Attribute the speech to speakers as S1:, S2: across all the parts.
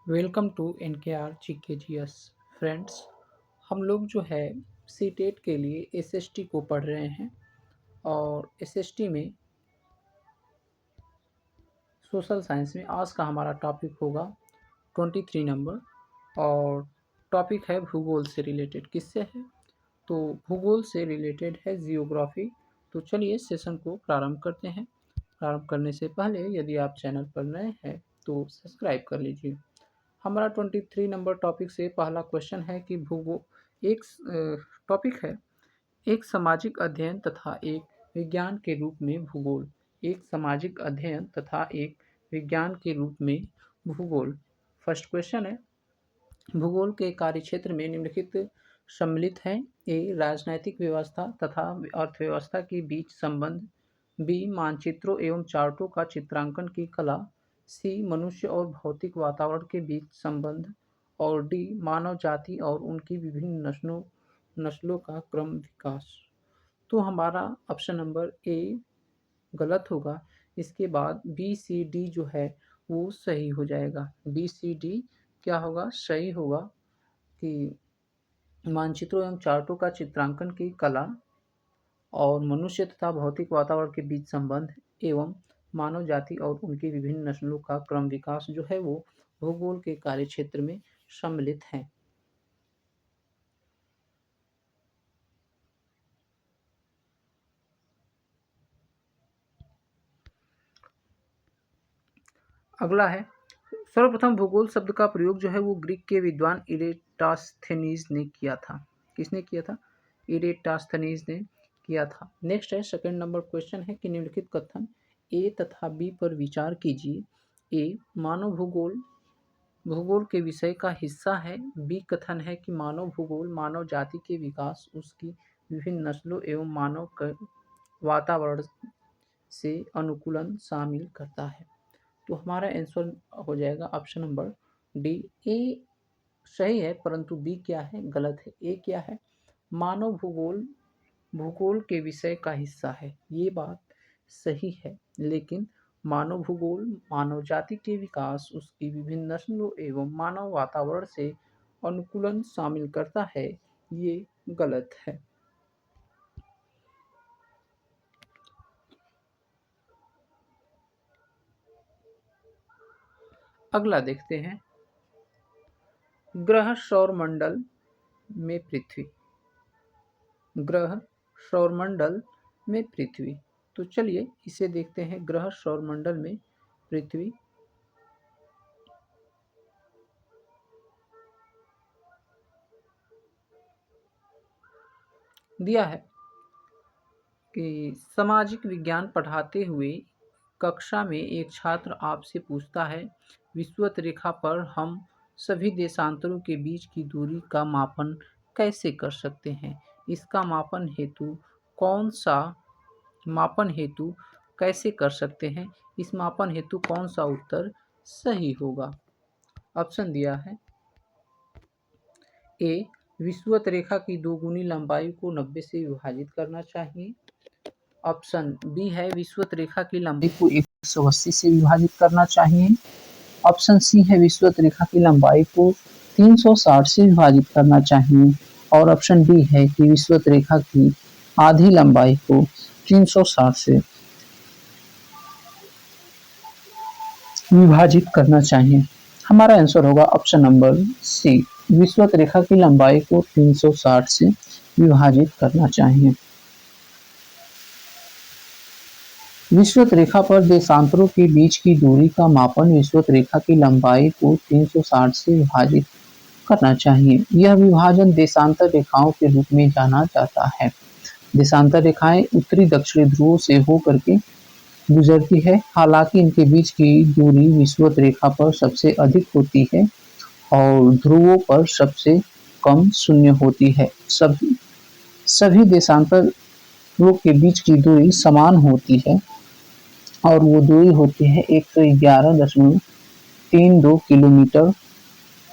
S1: Welcome to NKR GKGS friends. हम लोग जो है सीटेट के लिए एसएसटी को पढ़ रहे हैं और एसएसटी में सोशल साइंस में आज का हमारा टॉपिक होगा 23 नंबर और टॉपिक है भूगोल से रिलेटेड। किससे है? तो भूगोल से रिलेटेड है जियोग्राफी। तो चलिए सेशन को प्रारंभ करते हैं। प्रारंभ करने से पहले यदि आप चैनल पर नए हैं तो सब्सक्राइब कर लीजिए। हमारा 23 नंबर टॉपिक से पहला क्वेश्चन है कि भूगोल एक टॉपिक है एक सामाजिक अध्ययन तथा एक विज्ञान के रूप में भूगोल। एक सामाजिक अध्ययन तथा एक विज्ञान के रूप में भूगोल। फर्स्ट क्वेश्चन है, भूगोल के कार्यक्षेत्र में निम्नलिखित सम्मिलित हैं। ए राजनैतिक व्यवस्था तथा अर्थव्यवस्था के बीच संबंध, बी मानचित्रों एवं चार्टों का चित्रांकन की कला, सी मनुष्य और भौतिक वातावरण के बीच संबंध और डी मानव जाति और उनकी विभिन्न नस्लों का क्रम विकास। तो हमारा ऑप्शन नंबर ए गलत होगा। इसके बाद बी सी डी जो है वो सही हो जाएगा। बी सी डी क्या होगा? सही होगा कि मानचित्रों एवं चार्टों का चित्रांकन की कला और मनुष्य तथा भौतिक वातावरण के बीच संबंध एवं मानव जाति और उनकी विभिन्न नस्लों का क्रम विकास जो है वो भूगोल के कार्यक्षेत्र में सम्मिलित हैं। अगला है, सर्वप्रथम भूगोल शब्द का प्रयोग जो है वो ग्रीक के विद्वान इरेटास्थेनीज ने किया था। किसने किया था? इरेटास्थेनीज ने किया था। नेक्स्ट है, सेकंड नंबर क्वेश्चन है कि निम्नलिखित कथन ए तथा बी पर विचार कीजिए। ए मानव भूगोल भूगोल के विषय का हिस्सा है। बी कथन है कि मानव भूगोल मानव जाति के विकास, उसकी विभिन्न नस्लों एवं मानव वातावरण से अनुकूलन शामिल करता है। तो हमारा आंसर हो जाएगा ऑप्शन नंबर डी। ए सही है परंतु बी क्या है? गलत है। ए क्या है? मानव भूगोल भूगोल के विषय का हिस्सा है। ये बात सही है, लेकिन मानव भूगोल मानव जाति के विकास, उसकी विभिन्न नस्लों एवं मानव वातावरण से अनुकूलन शामिल करता है। ये गलत है। अगला देखते हैं, ग्रह सौरमंडल में पृथ्वी। ग्रह सौरमंडल में पृथ्वी। तो चलिए इसे देखते हैं। ग्रह सौरमंडल में पृथ्वी। दिया है कि सामाजिक विज्ञान पढ़ाते हुए कक्षा में एक छात्र आपसे पूछता है, विषुवत रेखा पर हम सभी देशांतरों के बीच की दूरी का मापन कैसे कर सकते हैं? इसका मापन हेतु कैसे कर सकते हैं? इस मापन हेतु कौन सा उत्तर सही होगा? ऑप्शन दिया है, ए विषुवत रेखा की दोगुनी लंबाई को 90 से विभाजित करना चाहिए। ऑप्शन बी है विषुवत रेखा की लंबाई को 180 से विभाजित करना चाहिए। ऑप्शन सी है विषुवत रेखा की लंबाई को 360 से विभाजित करना चाहिए। और ऑप्शन डी है कि विषुवत रेखा की आधी लंबाई को 360 से विभाजित करना चाहिए। हमारा आंसर होगा ऑप्शन नंबर सी, विषुवत रेखा की लंबाई को 360 से विभाजित करना चाहिए। विषुवत रेखा पर देशांतरों के बीच की दूरी का मापन विषुवत रेखा की लंबाई को 360 से विभाजित करना चाहिए। यह विभाजन देशांतर रेखाओं के रूप में जाना जाता है। देशांतर रेखाएं उत्तरी दक्षिणी ध्रुवों से होकर के गुजरती है। हालांकि इनके बीच की दूरी विषुवत रेखा पर सबसे अधिक होती है और ध्रुवों पर सबसे कम शून्य होती है। सभी देशांतरों के बीच की दूरी समान होती है और वो दूरी होती है 111.32 किलोमीटर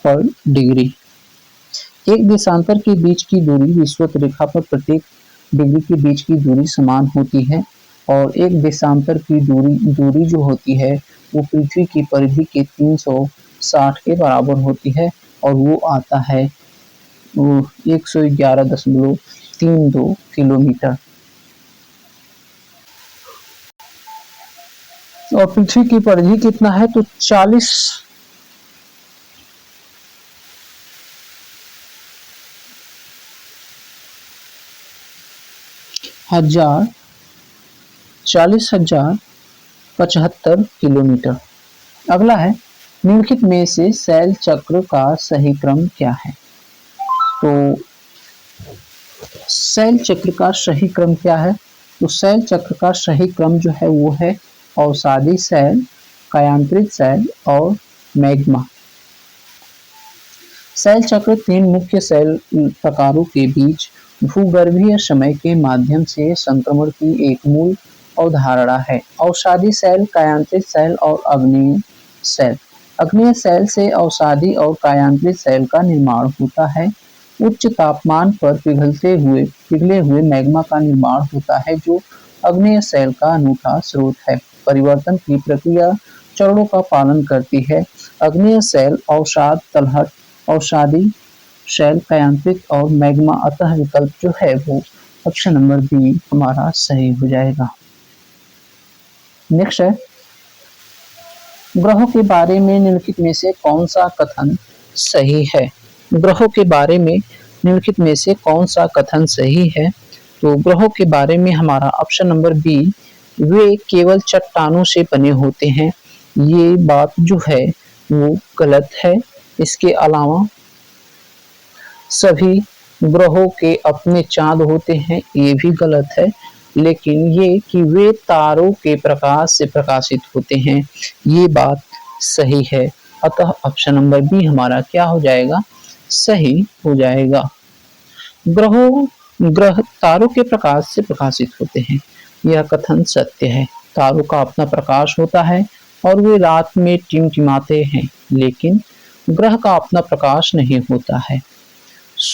S1: पर डिग्री। एक देशांतर के बीच की दूरी विषुवत रेखा पर प्रत्येक डिग्री के बीच की दूरी समान होती है और एक देशांतर की दूरी जो होती है वो पृथ्वी की परिधि के 60 के बराबर होती है और वो आता है वो 111.32 किलोमीटर। और पृथ्वी की परिधि कितना है तो 40,075 किलोमीटर। अगला है निम्नलिखित में से शैल चक्र का सही क्रम क्या है। तो शैल चक्र का सही क्रम क्या है तो शैल चक्र का सही क्रम जो है वो है अवसादी शैल, कायांतरित शैल और मैग्मा। शैल चक्र 3 मुख्य शैल प्रकारों के बीच भूगर्भीय समय के माध्यम से संक्रमण की एक मूल अवधारणा है। अवसादी शैल, कायांतरित शैल और आग्नेय शैल। आग्नेय शैल से अवसादी और कायांतरित शैल का निर्माण होता है। उच्च तापमान पर पिघले हुए मैग्मा का निर्माण होता है जो आग्नेय शैल का अनूठा स्रोत है। परिवर्तन की प्रक्रिया चरणों का पालन करती है। आग्नेय शैल, अवसाद, तलहट, अवसादी शैल, कायांतरित और मैग्मा। अतः विकल्प जो है वो ऑप्शन नंबर बी हमारा सही हो जाएगा। नेक्स्ट है ग्रहों के बारे में निम्नलिखित में से कौन सा कथन सही है। ग्रहों के बारे में निम्नलिखित में से कौन सा कथन सही है तो ग्रहों के बारे में हमारा ऑप्शन नंबर बी, वे केवल चट्टानों से बने होते हैं। ये बात जो है वो गलत है। इसके अलावा सभी ग्रहों के अपने चांद होते हैं, ये भी गलत है। लेकिन ये कि वे तारों के प्रकाश से प्रकाशित होते हैं, ये बात सही है। अतः ऑप्शन नंबर बी हमारा क्या हो जाएगा, सही हो जाएगा। ग्रह तारों के प्रकाश से प्रकाशित होते हैं, यह कथन सत्य है। तारों का अपना प्रकाश होता है और वे रात में टिमटिमाते हैं, लेकिन ग्रह का अपना प्रकाश नहीं होता है।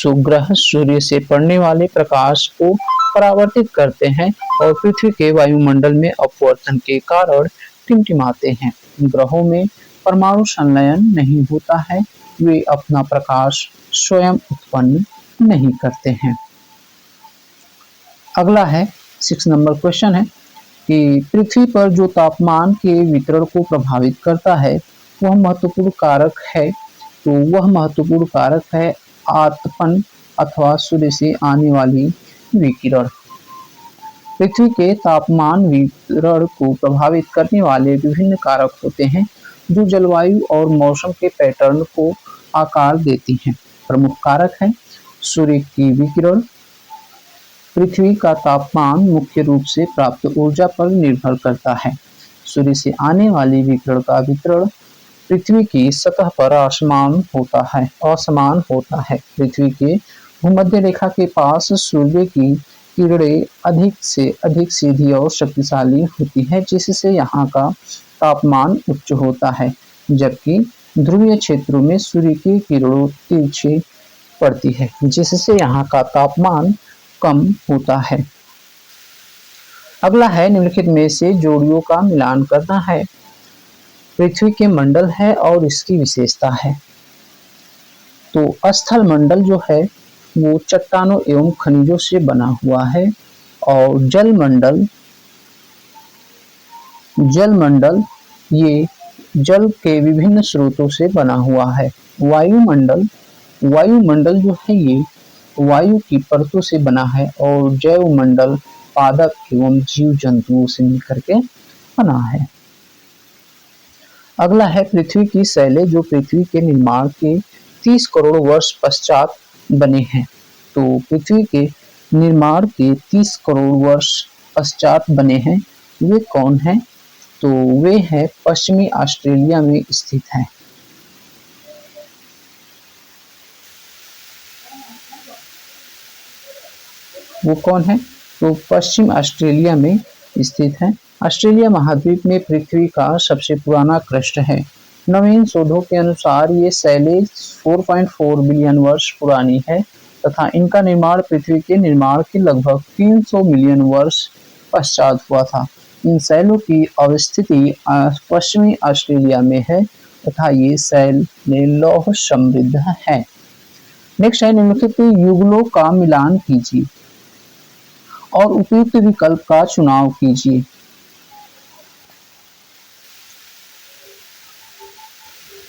S1: ग्रह सूर्य से पड़ने वाले प्रकाश को परावर्तित करते हैं और पृथ्वी के वायुमंडल में अपवर्तन के कारण टिमटिमाते हैं। ग्रहों में परमाणु संलयन नहीं होता है, वे अपना प्रकाश स्वयं उत्पन्न नहीं करते हैं। अगला है 6 नंबर क्वेश्चन है कि पृथ्वी पर जो तापमान के वितरण को प्रभावित करता है वह महत्वपूर्ण कारक है। तो वह महत्वपूर्ण कारक है आतपन अथवा सूर्य से आने वाली विकिरण। पृथ्वी के तापमान वितरण को प्रभावित करने वाले विभिन्न कारक होते हैं जो जलवायु और मौसम के पैटर्न को आकार देती हैं। प्रमुख कारक है सूर्य की विकिरण। पृथ्वी का तापमान मुख्य रूप से प्राप्त ऊर्जा पर निर्भर करता है। सूर्य से आने वाली विकिरण का वितरण पृथ्वी की सतह पर असमान होता है। पृथ्वी के भूमध्य रेखा के पास सूर्य की किरणें अधिक से अधिक सीधी और शक्तिशाली होती है, जिससे यहाँ का तापमान उच्च होता है, जबकि ध्रुवीय क्षेत्रों में सूर्य की किरणों तिरछी पड़ती है, जिससे यहाँ का तापमान कम होता है। अगला है निम्नलिखित में से जोड़ियों का मिलान करना है। पृथ्वी के मंडल है और इसकी विशेषता है। तो स्थल मंडल जो है वो चट्टानों एवं खनिजों से बना हुआ है और जल मंडल ये जल के विभिन्न स्रोतों से बना हुआ है। वायुमंडल जो है ये वायु की परतों से बना है और जैव मंडल पादप एवं जीव जंतुओं से मिलकर के बना है। अगला है पृथ्वी की शैलें जो पृथ्वी के निर्माण के 30 करोड़ वर्ष पश्चात बने हैं। तो पृथ्वी के निर्माण के 30 करोड़ वर्ष पश्चात बने हैं, वे कौन हैं? तो वे हैं पश्चिमी ऑस्ट्रेलिया में स्थित हैं। वो कौन है? तो पश्चिम ऑस्ट्रेलिया में स्थित है। ऑस्ट्रेलिया महाद्वीप में पृथ्वी का सबसे पुराना क्रस्ट है। नवीन शोधों के अनुसार ये शैलें 4.4 बिलियन वर्ष पुरानी है तथा इनका निर्माण पृथ्वी के निर्माण के लगभग 300 मिलियन वर्ष पश्चात हुआ था। इन शैलों की अवस्थिति पश्चिमी ऑस्ट्रेलिया में है तथा ये शैल में लौह समृद्ध है। नेक्स्ट है, निम्नलिखित युगलों का मिलान कीजिए और उपयुक्त विकल्प का चुनाव कीजिए।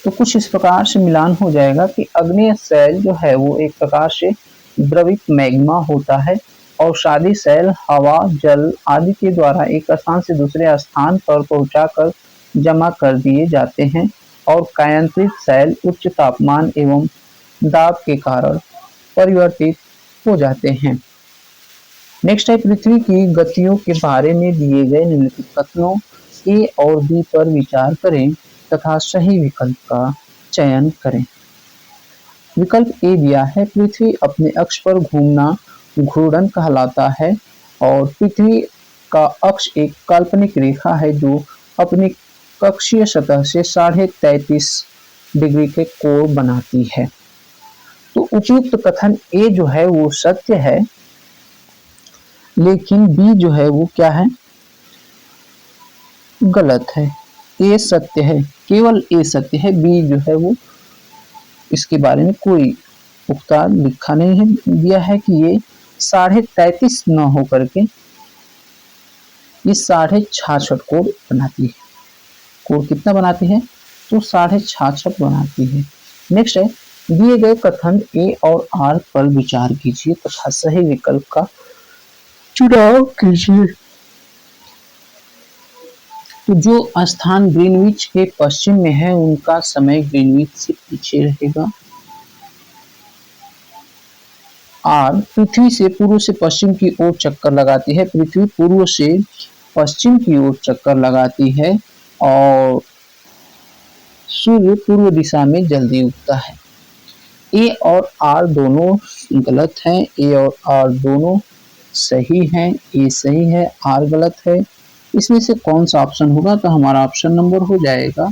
S1: तो कुछ इस प्रकार से मिलान हो जाएगा कि अग्नेय शैल जो है वो एक प्रकार से द्रवित मैग्मा होता है और शादी शैल हवा, जल आदि के द्वारा एक स्थान से दूसरे स्थान पर पहुंचाकर जमा कर दिए जाते हैं और कायांतरित शैल उच्च तापमान एवं दाब के कारण परिवर्तित हो जाते हैं। नेक्स्ट है, पृथ्वी की गतियों के बारे में दिए गए निम्नलिखित कथनों ए और बी पर विचार करें तथा सही विकल्प का चयन करें। विकल्प ए दिया है, पृथ्वी अपने अक्ष पर घूमना घूर्णन कहलाता है और पृथ्वी का अक्ष एक काल्पनिक रेखा है जो अपनी कक्षीय सतह से 33.5 डिग्री के कोण बनाती है। तो उपयुक्त कथन ए जो है वो सत्य है, लेकिन बी जो है वो क्या है, गलत है। ए सत्य है, केवल ए सत्य है, बी जो है वो इसके बारे में कोई पुख्ता लिखा नहीं है, दिया है कि ये 33.5 न होकर के ये 66.5 कोण बनाती है। कोण कितना बनाती है, तो 66.5 बनाती है। नेक्स्ट है, दिए गए कथन ए और आर पर विचार कीजिए तथा सही विकल्प का चुनाव कीजिए। तो जो स्थान ग्रीनविच के पश्चिम में है उनका समय ग्रीनविच से पीछे रहेगा। आर पृथ्वी से पूर्व से पश्चिम की ओर चक्कर लगाती है, पृथ्वी पूर्व से पश्चिम की ओर चक्कर लगाती है और सूर्य पूर्व दिशा में जल्दी उगता है। ए और आर दोनों गलत हैं, ए और आर दोनों सही हैं। ए सही है, आर गलत है। इसमें से कौन सा ऑप्शन होगा, तो हमारा ऑप्शन नंबर हो जाएगा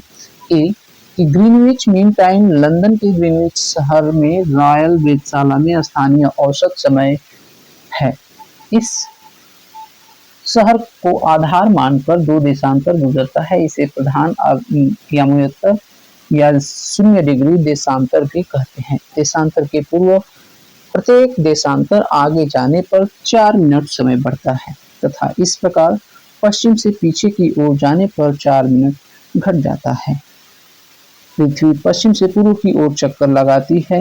S1: ए कि ग्रीनविच मीन टाइम लंदन के ग्रीनविच शहर में रॉयल वेधशाला में स्थानीय औसत समय है। इस शहर को आधार मानकर 2 देशांतर गुजरता है, इसे प्रधान यामोत्तर या 0 डिग्री देशांतर भी कहते हैं। देशांतर के पूर्व प्रत्येक देशांतर आगे जाने पर 4 मिनट समय बढ़ता है तथा इस प्रकार पश्चिम से पीछे की ओर जाने पर 4 मिनट घट जाता है। पृथ्वी पश्चिम से पूर्व की ओर चक्कर लगाती है,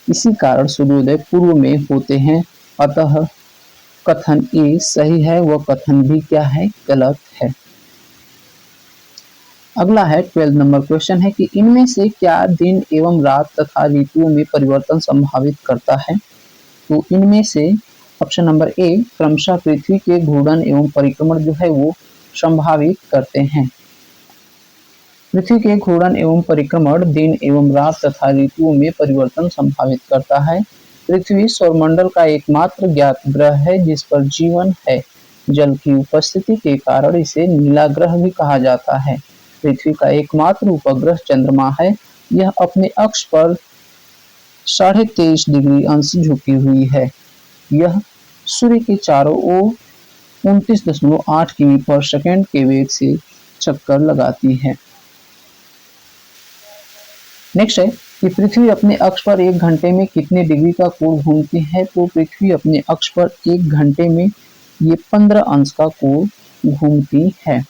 S1: इसी कारण सूर्योदय पूर्व में होते हैं। अतः कथन ए सही है, वह कथन भी क्या है, गलत है। अगला है 12 नंबर क्वेश्चन है कि इनमें से क्या दिन एवं रात तथा ऋतुओं में परिवर्तन संभावित करता है। तो इनमें से ऑप्शन नंबर ए क्रमशः पृथ्वी के घूर्णन एवं परिक्रमण जो है वो संभावित करते हैं। पृथ्वी के घूर्णन एवं परिक्रमण दिन एवं रात तथा ऋतुओं में परिवर्तन संभावित करता है। पृथ्वी सौरमंडल का एकमात्र ज्ञात ग्रह है जिस पर जीवन है। जल की उपस्थिति के कारण इसे नीला ग्रह भी कहा जाता है। पृथ्वी का एकमात्र उपग्रह चंद्रमा है। यह अपने अक्ष पर 23.5 डिग्री अंश झुकी हुई है। यह सूर्य के चारों ओर 29.8 किमी पर सेकंड के वेग से चक्कर लगाती है। नेक्स्ट है कि पृथ्वी अपने अक्ष पर 1 घंटे में कितने डिग्री का कोण घूमती है। तो पृथ्वी अपने अक्ष पर 1 घंटे में ये 15 अंश का कोण घूमती है।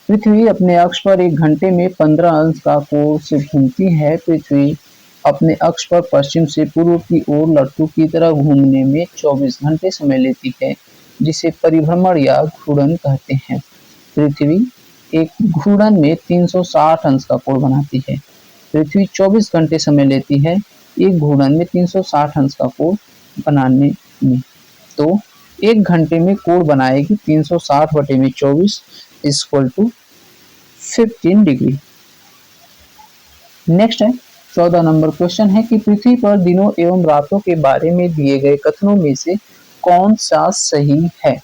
S1: पृथ्वी अपने अक्ष पर 1 घंटे में 15 अंश का कोण से घूमती है। पृथ्वी अपने अक्ष पर पश्चिम से पूर्व की ओर लट्टू की तरह घूमने में 24 घंटे समय लेती है, जिसे परिभ्रमण या घूर्णन कहते हैं। पृथ्वी एक घूर्णन में 360 अंश का कोण बनाती है। पृथ्वी 24 घंटे समय लेती है एक घूर्णन में 360 अंश का कोण बनाने में। तो 1 घंटे में कोण बनाएगी 360/24 = 15 डिग्री। नेक्स्ट है 14 नंबर क्वेश्चन है कि पृथ्वी पर दिनों एवं रातों के बारे में दिए गए कथनों में से कौन सा सही है।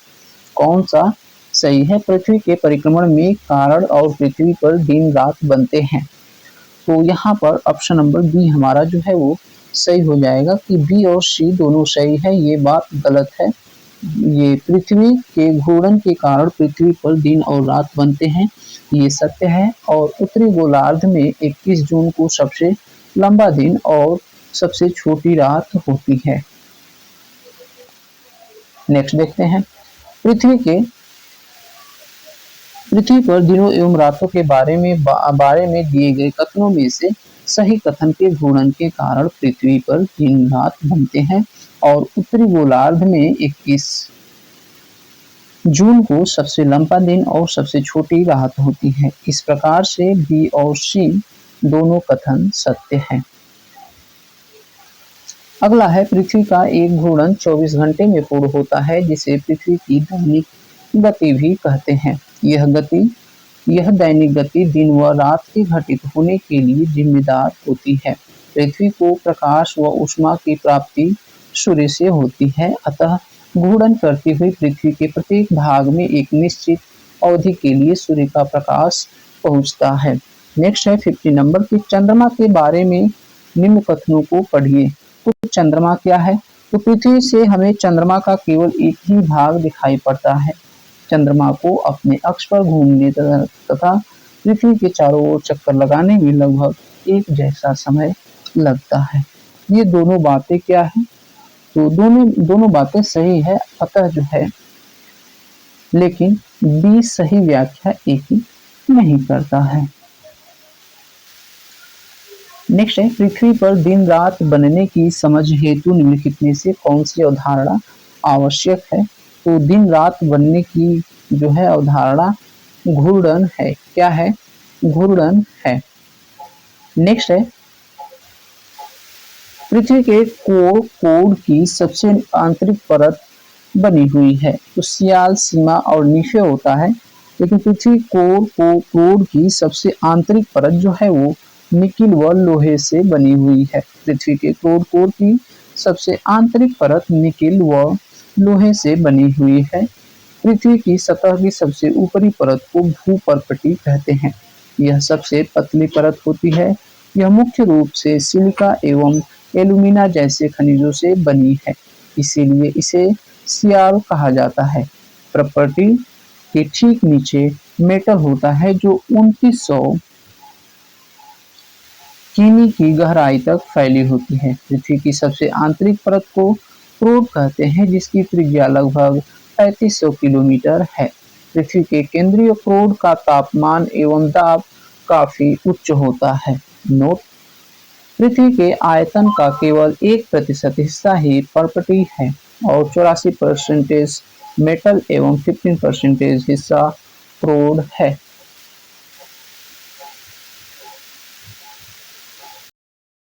S1: कौन सा सही है। पृथ्वी के परिक्रमण में कारण और पृथ्वी पर दिन रात बनते हैं। तो यहाँ पर ऑप्शन नंबर बी हमारा जो है वो सही हो जाएगा कि बी और सी दोनों सही है। ये बात गलत है। ये पृथ्वी के घूर्णन के कारण पृथ्वी पर दिन और रात बनते हैं। ये सत्य है। और उत्तरी गोलार्ध में 21 जून को सबसे लंबा दिन और सबसे छोटी रात होती है। नेक्स्ट देखते हैं, पृथ्वी पर दिनों एवं रातों के बारे में दिए गए कथनों में से सही कथन के घूर्णन के कारण पृथ्वी पर दिन रात बनते हैं और उत्तरी गोलार्ध में 21 जून को सबसे लंबा दिन और सबसे छोटी रात होती है। इस प्रकार से बी और सी दोनों कथन सत्य हैं। अगला है, पृथ्वी का एक घूर्णन 24 घंटे में पूर्ण होता है, जिसे पृथ्वी की दैनिक गति भी कहते हैं। यह दैनिक गति दिन व रात के घटित होने के लिए जिम्मेदार होती है। पृथ्वी को प्रकाश व ऊष्मा की प्राप्ति सूर्य से होती है, अतः घूर्णन करती हुई पृथ्वी के प्रत्येक भाग में एक निश्चित अवधि के लिए सूर्य का प्रकाश पहुंचता है। नेक्स्ट है 50 नंबर की, चंद्रमा के बारे में निम्न कथनों को पढ़िए। तो चंद्रमा क्या है? तो पृथ्वी से हमें चंद्रमा का केवल एक ही भाग दिखाई पड़ता है। चंद्रमा को अपने अक्ष पर घूमने तथा पृथ्वी के चारों ओर चक्कर लगाने में लगभग एक जैसा समय लगता है। ये दोनों बातें क्या है? तो दोनों बातें सही है, अतः जो है, लेकिन बी सही व्याख्या एक ही नहीं करता है। नेक्स्ट है, पृथ्वी पर दिन रात बनने की समझ हेतु निम्नलिखित में से कौन सी अवधारणा आवश्यक है? तो दिन रात बनने की जो है अवधारणा घूर्णन है। क्या है? घूर्णन है। नेक्स्ट है, पृथ्वी के कोर की सबसे आंतरिक परत बनी हुई है। तो सियाल, सीमा और नीफे होता है, लेकिन पृथ्वी कोर की सबसे आंतरिक परत जो है वो निकिल व लोहे से बनी हुई है। पृथ्वी के कोर की सबसे आंतरिक परत निकिल व लोहे से बनी हुई है। पृथ्वी की सतह की सबसे ऊपरी परत को भूपर्पटी कहते हैं। यह सबसे पतली परत होती है। यह मुख्य रूप से सिलिका एवं एल्यूमिना जैसे खनिजों से बनी है, इसीलिए इसे सियाल कहा जाता है। पर्पटी के ठीक नीचे मेटल होता है जो 2900 किमी की गहराई तक फैली होती है। पृथ्वी की सबसे आंतरिक परत को क्रोड कहते हैं, जिसकी त्रिज्या लगभग 3500 किलोमीटर है। पृथ्वी के केंद्रीय क्रोड का तापमान एवं दाब काफी उच्च होता है। नोट, पृथ्वी के आयतन का केवल 1% हिस्सा ही पर्पटी है और 84% मेटल एवं 15% हिस्सा क्रोड है।